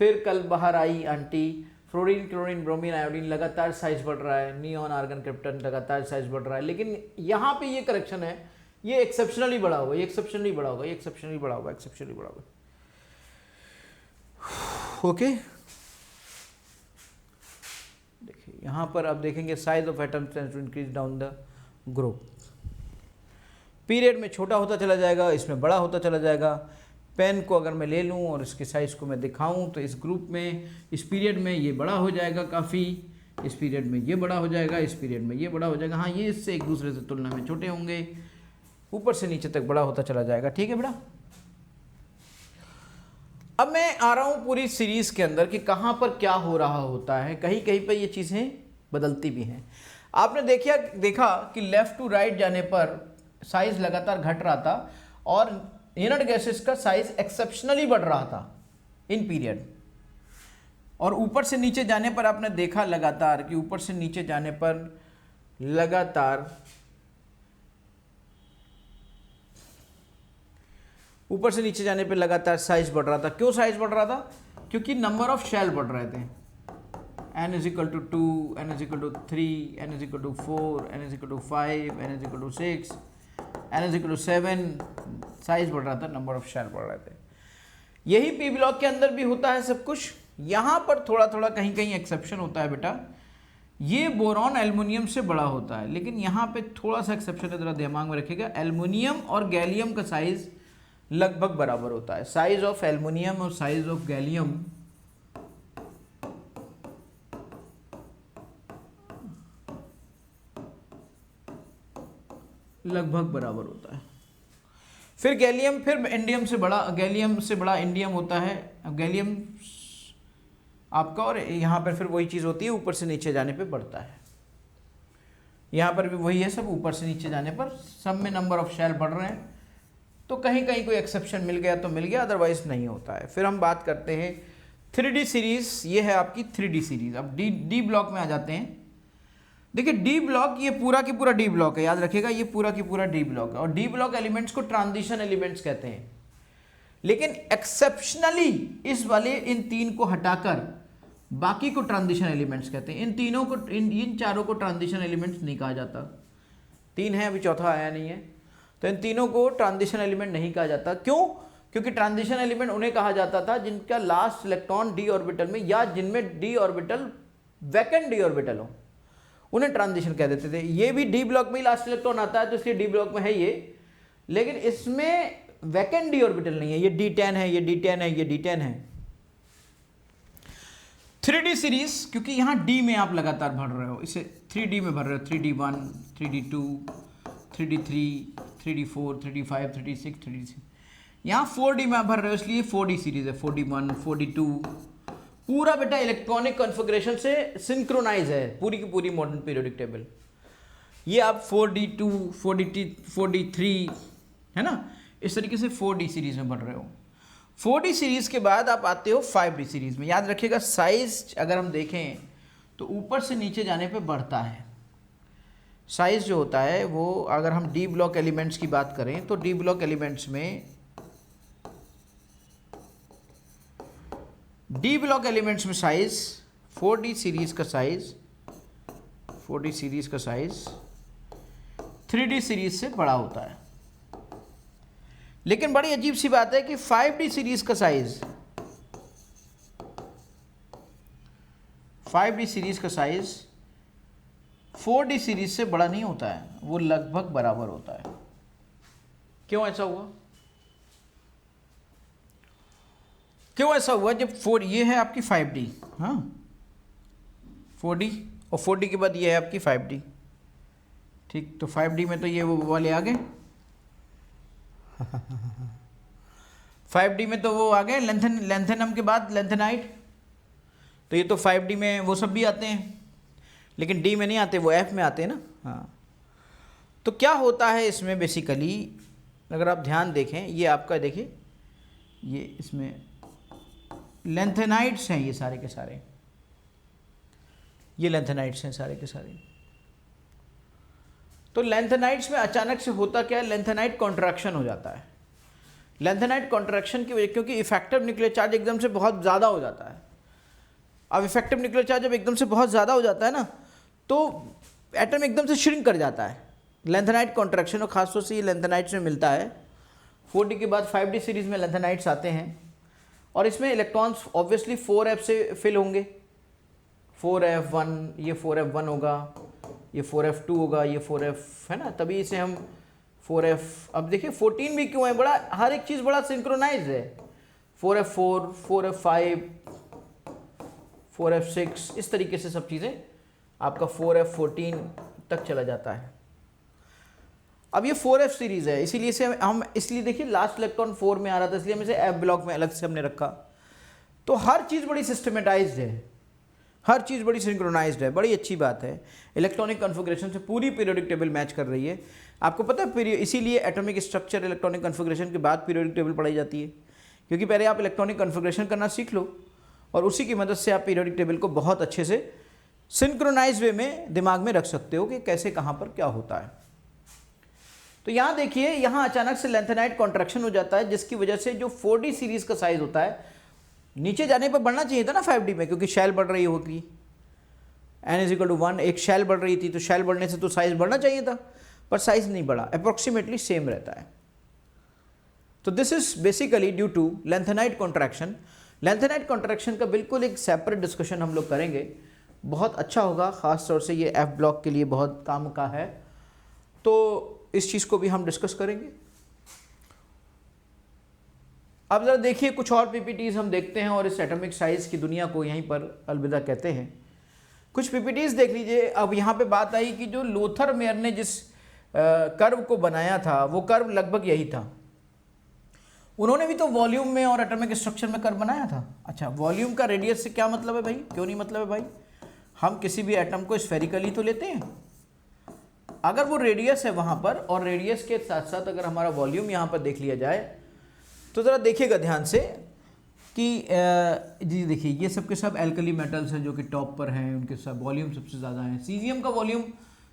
फिर कल बाहर आई aunty, fluorine, chlorine, bromine, iodine, लगातार साइज बढ़ रहा है। नियॉन, आर्गन, क्रिप्टन, लगातार साइज बढ़ रहा है। लेकिन यहाँ पे ये करेक्शन है, ये एक्सेप्शनली बड़ा होगा, ये एक्सेप्शनली बड़ा होगा, ये एक्सेप्शनली बड़ा होगा, एक्सेप्शनली बड़ा होगा। ओके, देखिए यहाँ पर आप देखेंगे size of atom tends to increase down the group. Period में छोटा होता चला जाएगा, इसमें बड़ा होता चला जाएगा। पेन को अगर मैं ले लूँ और इसके साइज़ को मैं दिखाऊँ तो इस ग्रुप में, इस पीरियड में ये बड़ा हो जाएगा काफ़ी, इस पीरियड में ये बड़ा हो जाएगा, इस पीरियड में ये बड़ा हो जाएगा। हाँ, ये इससे एक दूसरे से तुलना में छोटे होंगे, ऊपर से नीचे तक बड़ा होता चला जाएगा। ठीक है बेटा। अब मैं आ रहा हूँ पूरी सीरीज़ के अंदर कि कहाँ पर क्या हो रहा होता है। कहीं कहीं पर ये चीज़ें बदलती भी हैं। आपने देखा कि लेफ़्ट टू राइट जाने पर साइज़ लगातार घट रहा था और इनर्ट गैसेस का साइज एक्सेप्शनली बढ़ रहा था इन पीरियड। और ऊपर से नीचे जाने पर आपने देखा लगातार कि ऊपर से नीचे जाने पर लगातार साइज बढ़ रहा था। क्यों साइज बढ़ रहा था? क्योंकि नंबर ऑफ शेल बढ़ रहे थे। n is equal to 2, n is equal to 3, n is equal to 4, n is equal to 5, n is equal to 6, n is equal to 7, size बढ़ रहा था, नंबर ऑफ शेल बढ़ रहे थे। यही पी ब्लॉक के अंदर भी होता है सब कुछ। यहाँ पर थोड़ा थोड़ा कहीं कहीं एक्सेप्शन होता है बेटा। ये बोरॉन एल्युमिनियम से बड़ा होता है, लेकिन यहाँ पे थोड़ा सा एक्सेप्शन है, जरा दिमाग में रखिएगा। एल्युमिनियम और गैलियम का साइज लगभग बराबर होता है। साइज ऑफ एल्युमिनियम और साइज ऑफ गैलियम लगभग बराबर होता है। फिर गैलियम, फिर इंडियम से बड़ा, गैलियम से बड़ा इंडियम होता है। अब गैलियम आपका, और यहाँ पर फिर वही चीज़ होती है, ऊपर से नीचे जाने पे बढ़ता है। यहाँ पर भी वही है, सब ऊपर से नीचे जाने पर सब में नंबर ऑफ शेल बढ़ रहे हैं। तो कहीं कहीं कोई एक्सेप्शन मिल गया तो मिल गया, अदरवाइज नहीं होता है। फिर हम बात करते हैं 3D सीरीज़। ये है आपकी 3D सीरीज़। अब डी ब्लॉक में आ जाते हैं। देखिए डी ब्लॉक, ये पूरा की पूरा डी ब्लॉक है, याद रखिएगा, ये पूरा की पूरा डी ब्लॉक है। और डी ब्लॉक एलिमेंट्स को ट्रांजिशन एलिमेंट्स कहते हैं। लेकिन एक्सेप्शनली इस वाले इन तीन को हटाकर बाकी को ट्रांजिशन एलिमेंट्स कहते हैं। इन तीनों को, इन चारों को ट्रांजिशन एलिमेंट्स नहीं कहा जाता। तीन है, अभी चौथा आया नहीं है, तो इन तीनों को ट्रांजिशन एलिमेंट नहीं कहा जाता। क्यों? क्योंकि ट्रांजिशन एलिमेंट उन्हें कहा जाता था जिनका लास्ट इलेक्ट्रॉन डी ऑर्बिटल में, या जिनमें D orbital vacant D orbital हो, उन्हें ट्रांजिशन कह देते थे। ये भी डी ब्लॉक में ही लास्ट इलेक्ट्रॉन आता है, तो इसलिए डी ब्लॉक में है ये। लेकिन इसमें वैकेंट डी ऑर्बिटल नहीं है। ये D10 है, ये D10 है, ये D10 है। 3D सीरीज, क्योंकि यहाँ D में आप लगातार भर रहे हो, इसे 3D में भर रहे हो। 3D1, 3D2, 3D3, 3D4, 3D5, 3D6, 3D6। यहाँ 4D में आप भर रहे हो, इसलिए 4D सीरीज है। 4D1, 4D2 पूरा बेटा इलेक्ट्रॉनिक कॉन्फ़िगरेशन से सिंक्रोनाइज है, पूरी की पूरी मॉडर्न पीरियोडिक टेबल। ये आप 4D2, 4D3 है ना, इस तरीके से 4D सीरीज में बढ़ रहे हो। 4D सीरीज के बाद आप आते हो 5D सीरीज में। याद रखिएगा साइज अगर हम देखें तो ऊपर से नीचे जाने पे बढ़ता है। साइज जो होता है वो, अगर हम डी ब्लॉक एलिमेंट्स की बात करें तो डी ब्लॉक एलिमेंट्स में, डी ब्लॉक एलिमेंट्स में साइज 4D सीरीज का साइज, 4D सीरीज का साइज 3D सीरीज से बड़ा होता है। लेकिन बड़ी अजीब सी बात है कि 5D सीरीज का साइज, 5D सीरीज का साइज 4D सीरीज से बड़ा नहीं होता है, वो लगभग बराबर होता है। क्यों ऐसा हुआ? क्यों ऐसा हुआ? जब 4, ये है आपकी 5D, हाँ 4D, और 4D के बाद ये है आपकी 5D, ठीक। तो 5D में तो ये वो वाले आ गए 5D में तो वो आ गए लेंथेनम के बाद लेंथेनाइट। तो ये तो 5D में वो सब भी आते हैं, लेकिन D में नहीं आते, वो F में आते हैं ना। हाँ, तो क्या होता है इसमें बेसिकली, अगर आप ध्यान देखें, ये आपका देखिए, ये इसमें लेंथेनाइट्स हैं, ये सारे के सारे, ये लेंथेनाइट्स हैं सारे के सारे। तो लेंथेनाइट्स में अचानक से होता क्या है, लेंथेनाइट कॉन्ट्रैक्शन हो जाता है। लेंथेनाइट कॉन्ट्रैक्शन की वजह, क्योंकि इफेक्टिव न्यूक्लियर चार्ज एकदम से बहुत ज़्यादा हो जाता है। अब इफेक्टिव न्यूक्लियर चार्ज जब एकदम से बहुत ज़्यादा हो जाता है ना, तो एटम एकदम से श्रिंक कर जाता है। लेंथेनाइट कॉन्ट्रैक्शन, और खासतौर से ये लेंथेनाइट्स में मिलता है। 4D के बाद 5D सीरीज में लेंथेनाइट्स आते हैं, और इसमें इलेक्ट्रॉन्स ऑब्वियसली 4f से फिल होंगे। 4f1, ये 4f1 होगा, ये 4f2 होगा, ये 4f है ना, तभी इसे हम 4f। अब देखिए 14 भी क्यों है, बड़ा हर एक चीज़ बड़ा सिंक्रोनाइज है। 4f4, 4f5, 4f6, इस तरीके से सब चीज़ें आपका 4f14 तक चला जाता है। अब ये 4f सीरीज है, इसीलिए इसे हम, इसलिए देखिए लास्ट इलेक्ट्रॉन 4 में आ रहा था, इसलिए हम इसे f ब्लॉक में अलग से हमने रखा। तो हर चीज़ बड़ी सिस्टमेटाइज्ड है, हर चीज़ बड़ी सिंक्रोनाइज्ड है, बड़ी अच्छी बात है। इलेक्ट्रॉनिक कॉन्फ़िगरेशन से पूरी पीरियोडिक टेबल मैच कर रही है। आपको पता है इसीलिए एटॉमिक स्ट्रक्चर, इलेक्ट्रॉनिक कॉन्फ़िगरेशन के बाद पीरियोडिक टेबल पढ़ाई जाती है, क्योंकि पहले आप इलेक्ट्रॉनिक कॉन्फ़िगरेशन करना सीख लो, और उसी की मदद से आप पीरियोडिक टेबल को बहुत अच्छे से सिंक्रोनाइज वे में दिमाग में रख सकते हो कि कैसे कहाँ पर क्या होता है। तो यहाँ देखिए, यहाँ अचानक से लेंथेनाइट कॉन्ट्रैक्शन हो जाता है, जिसकी वजह से जो 4D सीरीज का साइज होता है, नीचे जाने पर बढ़ना चाहिए था ना 5D में, क्योंकि शेल बढ़ रही होगी, n=1, एक शेल बढ़ रही थी, तो शेल बढ़ने से तो साइज बढ़ना चाहिए था, पर साइज नहीं बढ़ा, अप्रोक्सीमेटली सेम रहता है। तो this is basically due to lanthanide contraction. Lanthanide contraction का बिल्कुल एक सेपरेट डिस्कशन हम लोग करेंगे, बहुत अच्छा होगा, ख़ास तौर से ये F ब्लॉक के लिए बहुत काम का है, तो इस चीज़ को भी हम डिस्कस करेंगे। अब ज़रा देखिए, कुछ और PPTs हम देखते हैं, और इस एटॉमिक साइज की दुनिया को यहीं पर अलविदा कहते हैं। कुछ PPTs देख लीजिए। अब यहाँ पे बात आई कि जो लोथर मेयर ने जिस कर्व को बनाया था, वो कर्व लगभग यही था। उन्होंने भी तो वॉल्यूम में और एटॉमिक स्ट्रक्चर में कर्व बनाया था। अच्छा, वॉल्यूम का रेडियस से क्या मतलब है भाई? क्यों नहीं मतलब है भाई? हम किसी भी एटम को स्फेरिकली तो लेते हैं। अगर वो रेडियस है वहाँ पर और रेडियस के साथ साथ अगर हमारा वॉल्यूम यहाँ पर देख लिया जाए तो ज़रा देखिएगा ध्यान से कि जी देखिए ये सब के सब एल्कली मेटल्स हैं जो कि टॉप पर हैं, उनके सब वॉल्यूम सबसे ज़्यादा है। सीजियम का वॉल्यूम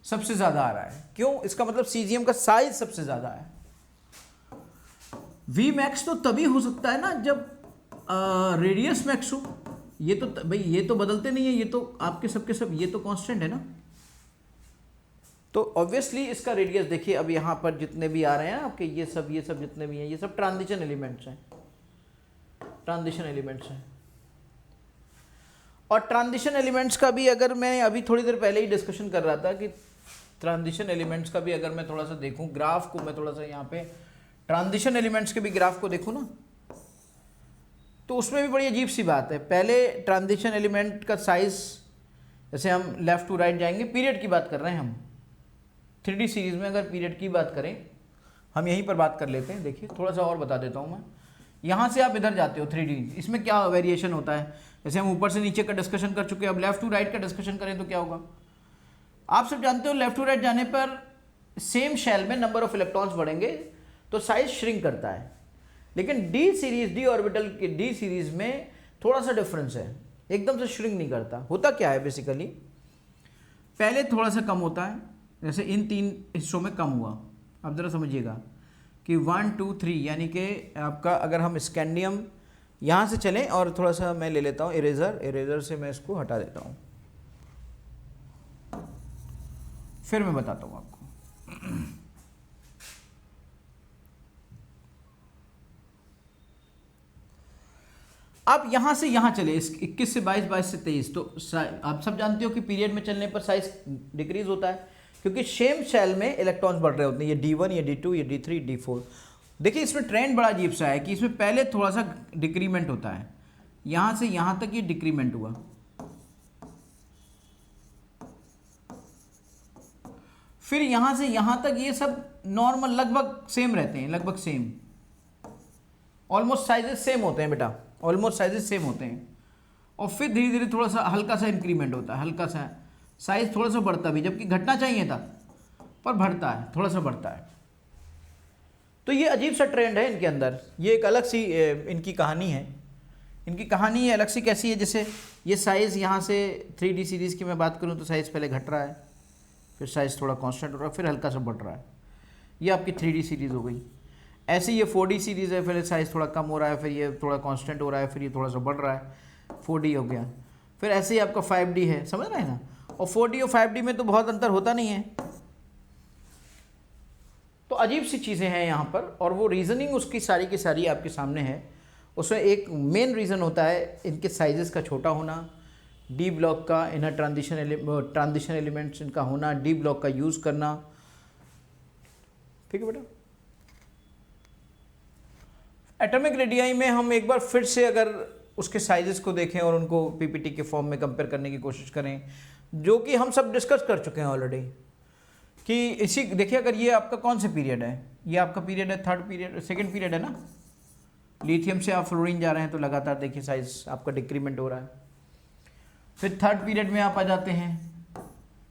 सबसे ज़्यादा आ रहा है। क्यों? इसका मतलब सीजियम का साइज सबसे ज़्यादा है। वी मैक्स तो तभी हो सकता है ना जब रेडियस मैक्स हो। ये तो भाई ये तो बदलते नहीं है, ये तो आपके सबके सब ये तो कांस्टेंट है ना। तो ऑब्वियसली इसका रेडियस देखिए, अब यहाँ पर जितने भी आ रहे हैं आपके ये सब जितने भी हैं ये सब ट्रांजिशन एलिमेंट्स हैं, ट्रांजिशन एलिमेंट्स हैं। और ट्रांजिशन एलिमेंट्स का भी अगर मैं अभी थोड़ी देर पहले ही डिस्कशन कर रहा था कि ट्रांजिशन एलिमेंट्स का भी अगर मैं थोड़ा सा देखूं ग्राफ को, मैं थोड़ा सा यहाँ पे ट्रांजिशन एलिमेंट्स के भी ग्राफ को देखूं ना, तो उसमें भी बड़ी अजीब सी बात है। पहले ट्रांजिशन एलिमेंट का साइज, जैसे हम लेफ्ट टू राइट जाएंगे, पीरियड की बात कर रहे हैं हम 3D सीरीज में, अगर पीरियड की बात करें हम यहीं पर बात कर लेते हैं। देखिए थोड़ा सा और बता देता हूँ मैं। यहाँ से आप इधर जाते हो 3D, इसमें क्या वेरिएशन होता है? जैसे हम ऊपर से नीचे का डिस्कशन कर चुके हैं, अब लेफ्ट टू राइट का डिस्कशन करें तो क्या होगा? आप सब जानते हो लेफ्ट टू राइट जाने पर सेम शेल में नंबर ऑफ इलेक्ट्रॉन्स बढ़ेंगे तो साइज श्रिंक करता है। लेकिन डी सीरीज, डी ऑर्बिटल के डी सीरीज में थोड़ा सा डिफरेंस है, एकदम से श्रिंक नहीं करता। होता क्या है बेसिकली, पहले थोड़ा सा कम होता है, जैसे इन 3 हिस्सों में कम हुआ। अब ज़रा समझिएगा कि 1 2 3 यानी कि आपका अगर हम स्कैंडियम यहाँ से चलें, और थोड़ा सा मैं ले लेता हूँ इरेजर से मैं इसको हटा देता हूँ, फिर मैं बताता हूँ आपको। आप यहाँ से यहाँ चले 21 से 22, 22 से 23, तो आप सब जानते हो कि पीरियड में चलने पर साइज डिक्रीज होता है, क्योंकि सेम शेल में इलेक्ट्रॉन्स बढ़ रहे होते हैं। ये D1, ये D2, ये D3, D4। देखिए इसमें ट्रेंड बड़ा अजीब सा है कि इसमें पहले थोड़ा सा डिक्रीमेंट होता है, यहाँ से यहाँ तक ये डिक्रीमेंट हुआ, फिर यहाँ से यहाँ तक ये सब नॉर्मल लगभग सेम रहते हैं, लगभग सेम, ऑलमोस्ट साइजेस सेम होते हैं बेटा, ऑलमोस्ट साइजेस सेम होते हैं। और फिर धीरे धीरे थोड़ा सा हल्का सा इंक्रीमेंट होता है, हल्का सा साइज थोड़ा सा बढ़ता भी, जबकि घटना चाहिए था पर बढ़ता है, थोड़ा सा बढ़ता है। तो ये अजीब सा ट्रेंड है इनके अंदर, ये एक अलग सी इनकी कहानी है। इनकी कहानी ये अलग सी कैसी है, जैसे ये साइज़ यहाँ से 3D सीरीज़ की मैं बात करूँ तो साइज़ पहले घट रहा है, फिर साइज़ थोड़ा कांस्टेंट हो रहा है, फिर हल्का सा बढ़ रहा है। ये आपकी 3D सीरीज़ हो गई। ऐसे ये 4D सीरीज़ है, फिर साइज़ थोड़ा कम हो रहा है, फिर ये थोड़ा कांस्टेंट हो रहा है, फिर ये थोड़ा सा बढ़ रहा है, 4D हो गया। फिर ऐसे ही आपका 5D है, समझ रहे हैं ना। और 4D और 5D में तो बहुत अंतर होता नहीं है। तो अजीब सी चीज़ें हैं यहाँ पर, और वो रीज़निंग उसकी सारी की सारी आपके सामने है। उसमें एक मेन रीज़न होता है इनके साइजेस का छोटा होना, डी ब्लॉक का इनर ट्रांजिशन एलिमेंट्स इनका होना, डी ब्लॉक का यूज़ करना। ठीक है बेटा। एटॉमिक रेडियाई में हम एक बार फिर से अगर उसके साइजेस को देखें और उनको पीपीटी के फॉर्म में कंपेयर करने की कोशिश करें, जो कि हम सब डिस्कस कर चुके हैं ऑलरेडी, कि इसी देखिए अगर ये आपका कौन सा पीरियड है, ये आपका पीरियड है सेकंड पीरियड है ना। लिथियम से आप फ्लोरीन जा रहे हैं तो लगातार देखिए साइज आपका डिक्रीमेंट हो रहा है। फिर थर्ड पीरियड में आप आ जाते हैं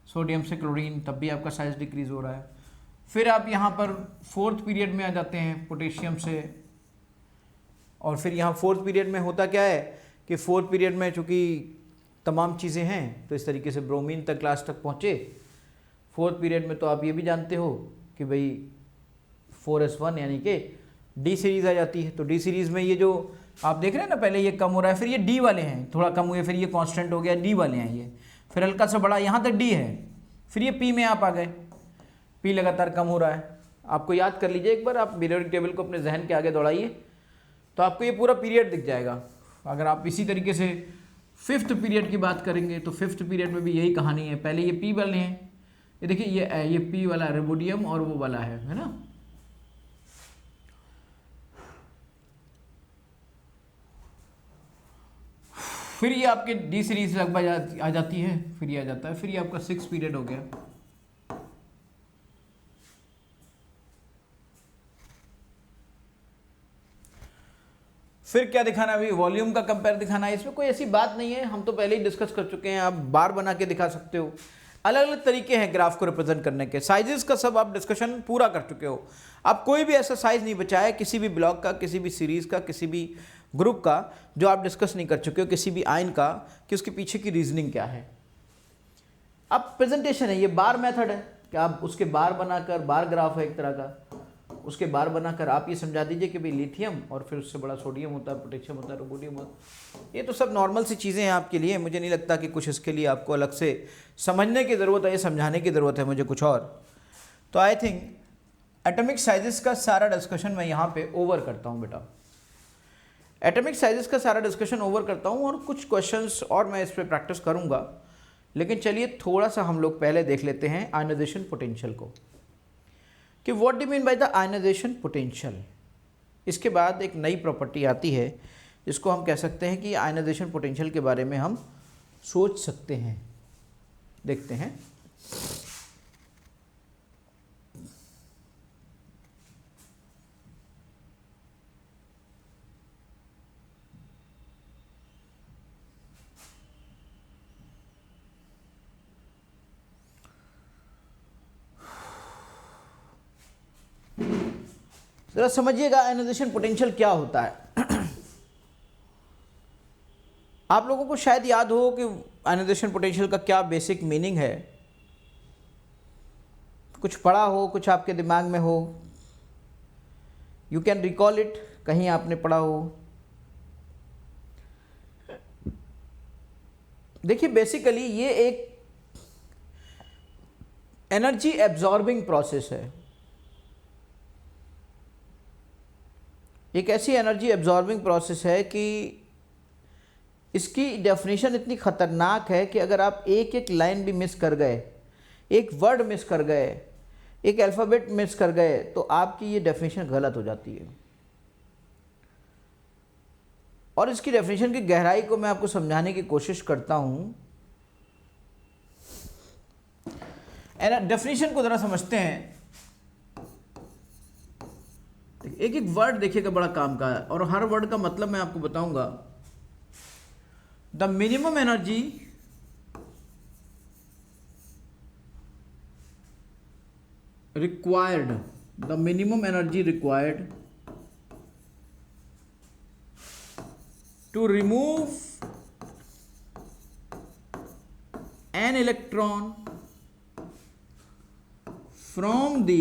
सोडियम से क्लोरीन, तब भी आपका साइज डिक्रीज हो रहा है। फिर आप यहाँ पर फोर्थ पीरियड में आ जाते हैं पोटेशियम से, और फिर यहाँ फोर्थ पीरियड में होता क्या है कि फोर्थ पीरियड में चूँकि तमाम चीज़ें हैं तो इस तरीके से ब्रोमीन तक क्लास तक पहुँचे। फोर्थ पीरियड में तो आप ये भी जानते हो कि भाई 4s1 यानी कि डी सीरीज़ आ जाती है। तो डी सीरीज़ में ये जो आप देख रहे हैं ना, पहले ये कम हो रहा है, फिर ये डी वाले हैं थोड़ा कम हुए, फिर ये कांस्टेंट हो गया, डी वाले हैं ये, फिर हल्का सा बड़ा यहाँ तक डी है, फिर ये पी में आप आ गए, पी लगातार कम हो रहा है। आपको याद कर लीजिए एक बार, आप पीरियोडिक टेबल को अपने जहन के आगे दौड़ाइए तो आपको ये पूरा पीरियड दिख जाएगा। अगर आप इसी तरीके से फिफ्थ पीरियड की बात करेंगे तो फिफ्थ पीरियड में भी यही कहानी है। पहले ये पी वाले हैं, ये देखिए ये पी वाला रेबोडियम और वो वाला है ना। फिर ये आपके डी सीरीज लगभग आ जाती है, फिर ये आ जाता है, फिर ये आपका 6 पीरियड हो गया। फिर क्या दिखाना है अभी, वॉल्यूम का कंपेयर दिखाना है। इसमें कोई ऐसी बात नहीं है, हम तो पहले ही डिस्कस कर चुके हैं। आप बार बना के दिखा सकते हो, अलग अलग तरीके हैं ग्राफ को रिप्रेजेंट करने के। साइजेस का सब आप डिस्कशन पूरा कर चुके हो। आप कोई भी ऐसा साइज नहीं बचा है किसी भी ब्लॉक का, किसी भी सीरीज का, किसी भी ग्रुप का जो आप डिस्कस नहीं कर चुके हो, किसी भी आयन का, कि उसके पीछे की रीजनिंग क्या है। अब प्रेजेंटेशन है, ये बार मेथड है कि आप उसके बार बनाकर, बार ग्राफ है एक तरह का, उसके बार बनाकर आप ये समझा दीजिए कि भाई लिथियम और फिर उससे बड़ा सोडियम होता है, पोटेशियम होता है, रोबोडियम होता है। ये तो सब नॉर्मल सी चीज़ें हैं आपके लिए। मुझे नहीं लगता कि कुछ इसके लिए आपको अलग से समझने की ज़रूरत है, ये समझाने की ज़रूरत है मुझे कुछ और। तो आई थिंक एटॉमिक साइजेस का सारा डिस्कशन मैं यहाँ पे ओवर करता हूँ बेटा। एटॉमिक साइजेस का सारा डिस्कशन ओवर करता हूँ और कुछ क्वेश्चंस और मैं इस पर प्रैक्टिस करूँगा। लेकिन चलिए थोड़ा सा हम लोग पहले देख लेते हैं आयनाइजेशन पोटेंशियल को, कि what do mean by the ionization potential. इसके बाद एक नई प्रॉपर्टी आती है जिसको हम कह सकते हैं कि आयनाइजेशन पोटेंशियल के बारे में हम सोच सकते हैं। देखते हैं। जरा समझिएगा आयनाइजेशन पोटेंशियल क्या होता है। आप लोगों को शायद याद हो कि आयनाइजेशन पोटेंशियल का क्या बेसिक मीनिंग है, कुछ पढ़ा हो, कुछ आपके दिमाग में हो, यू कैन रिकॉल इट, कहीं आपने पढ़ा हो। देखिए बेसिकली ये एक एनर्जी एब्जॉर्बिंग प्रोसेस है, एक ऐसी एनर्जी एब्जॉर्बिंग प्रोसेस है कि इसकी डेफिनेशन इतनी ख़तरनाक है कि अगर आप एक एक लाइन भी मिस कर गए, एक वर्ड मिस कर गए, एक अल्फ़ाबेट मिस कर गए, तो आपकी ये डेफिनेशन गलत हो जाती है। और इसकी डेफिनेशन की गहराई को मैं आपको समझाने की कोशिश करता हूँ। डेफिनेशन को ज़रा समझते हैं। एक एक वर्ड देखिएगा, बड़ा काम का है, और हर वर्ड का मतलब मैं आपको बताऊंगा। The minimum energy required, the minimum energy required to remove an electron from the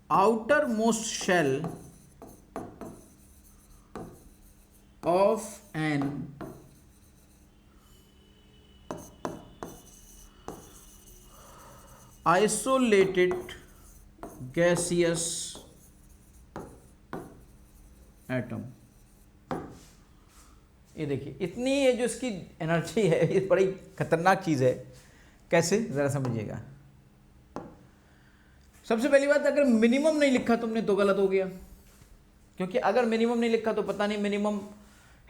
outermost shell of an isolated gaseous atom। ये देखिए इतनी ये जो इसकी एनर्जी है, ये बड़ी खतरनाक चीज़ है। कैसे, ज़रा समझिएगा। सबसे पहली बात, अगर मिनिमम नहीं लिखा तुमने तो गलत हो गया, क्योंकि अगर मिनिमम नहीं लिखा तो पता नहीं मिनिमम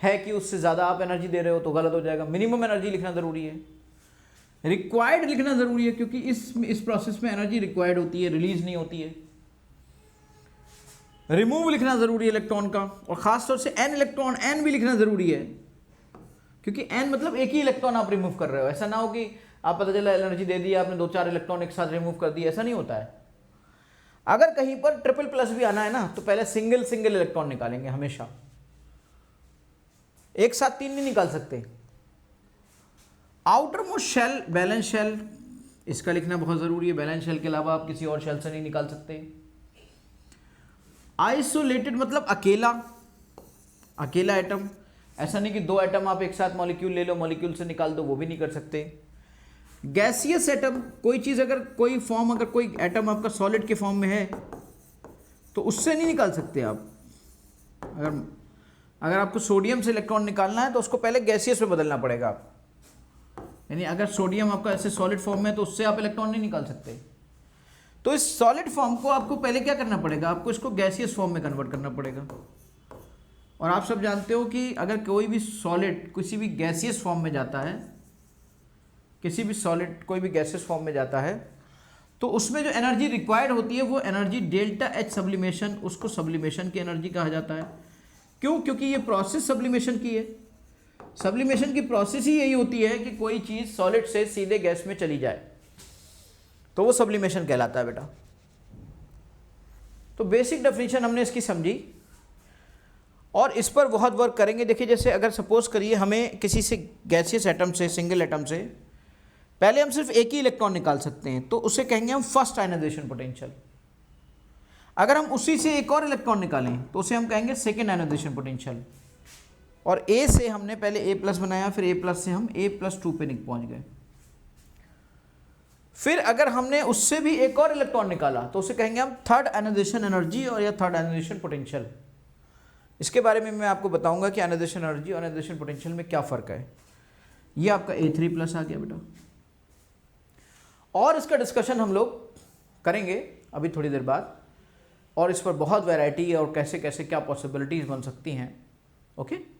है कि उससे ज़्यादा आप एनर्जी दे रहे हो, तो गलत हो जाएगा। मिनिमम एनर्जी लिखना ज़रूरी है, रिक्वायर्ड लिखना ज़रूरी है, क्योंकि इस प्रोसेस में एनर्जी रिक्वायर्ड होती है, रिलीज नहीं होती है। रिमूव लिखना ज़रूरी है इलेक्ट्रॉन का, और ख़ासतौर से एन इलेक्ट्रॉन, एन भी लिखना ज़रूरी है, क्योंकि एन मतलब एक ही इलेक्ट्रॉन आप रिमूव कर रहे हो। ऐसा ना हो कि आप पता चला एनर्जी दे दी, आपने 2-4 इलेक्ट्रॉन एक साथ रिमूव कर दिए, ऐसा नहीं होता है। अगर कहीं पर ट्रिपल प्लस भी आना है ना, तो पहले सिंगल सिंगल इलेक्ट्रॉन निकालेंगे हमेशा, एक साथ 3 नहीं निकाल सकते। Outermost shell, valence shell, इसका लिखना बहुत ज़रूरी है। बैलेंस शेल के अलावा आप किसी और शेल से नहीं निकाल सकते। आइसोलेटेड मतलब अकेला, अकेला एटम। ऐसा नहीं कि 2 एटम आप एक साथ मॉलिक्यूल ले लो, मॉलिक्यूल से निकाल दो, वो भी नहीं कर सकते। गैसियस एटम, कोई चीज़ अगर कोई फॉर्म, अगर कोई एटम आपका सॉलिड के फॉर्म में है तो उससे नहीं निकाल सकते आप। अगर आपको सोडियम से इलेक्ट्रॉन निकालना है तो उसको पहले गैसियस में बदलना पड़ेगा। यानी अगर सोडियम आपका ऐसे सॉलिड फॉर्म में है तो उससे आप इलेक्ट्रॉन नहीं निकाल सकते। तो इस सॉलिड फॉर्म को आपको पहले क्या करना पड़ेगा, आपको इसको गैसियस फॉर्म में कन्वर्ट करना पड़ेगा। और आप सब जानते हो कि अगर कोई भी सॉलिड किसी भी गैसियस फॉर्म में जाता है, किसी भी सॉलिड कोई भी गैसियस फॉर्म में जाता है, तो उसमें जो एनर्जी रिक्वायर्ड होती है वो एनर्जी डेल्टा एच सब्लिमेशन, उसको सब्लिमेशन की एनर्जी कहा जाता है। क्यों? क्योंकि ये प्रोसेस सब्लिमेशन की है। सब्लिमेशन की प्रोसेस ही यही होती है कि कोई चीज़ सॉलिड से सीधे गैस में चली जाए, तो वो सब्लिमेशन कहलाता है बेटा। तो बेसिक डेफिनेशन हमने इसकी समझी और इस पर बहुत वर्क करेंगे। देखिए जैसे अगर सपोज करिए हमें किसी से गैसियस एटम से, सिंगल एटम से पहले हम सिर्फ एक ही इलेक्ट्रॉन निकाल सकते हैं, तो उसे कहेंगे हम फर्स्ट आयनाइजेशन पोटेंशियल। अगर हम उसी से एक और इलेक्ट्रॉन निकालें तो उसे हम कहेंगे सेकेंड आयनाइजेशन पोटेंशियल। और ए से हमने पहले ए प्लस बनाया, फिर ए प्लस से हम ए प्लस 2 पे पहुंच गए। फिर अगर हमने उससे भी एक और इलेक्ट्रॉन निकाला तो उसे कहेंगे हम थर्ड आयनाइजेशन एनर्जी और या थर्ड आयनाइजेशन पोटेंशियल। इसके बारे में मैं आपको बताऊंगा कि आयनाइजेशन एनर्जी और आयनाइजेशन पोटेंशियल में क्या फ़र्क है। ये आपका A3 प्लस आ गया बेटा, और इसका डिस्कशन हम लोग करेंगे अभी थोड़ी देर बाद, और इस पर बहुत वैरायटी और कैसे कैसे क्या पॉसिबिलिटीज़ बन सकती हैं। ओके।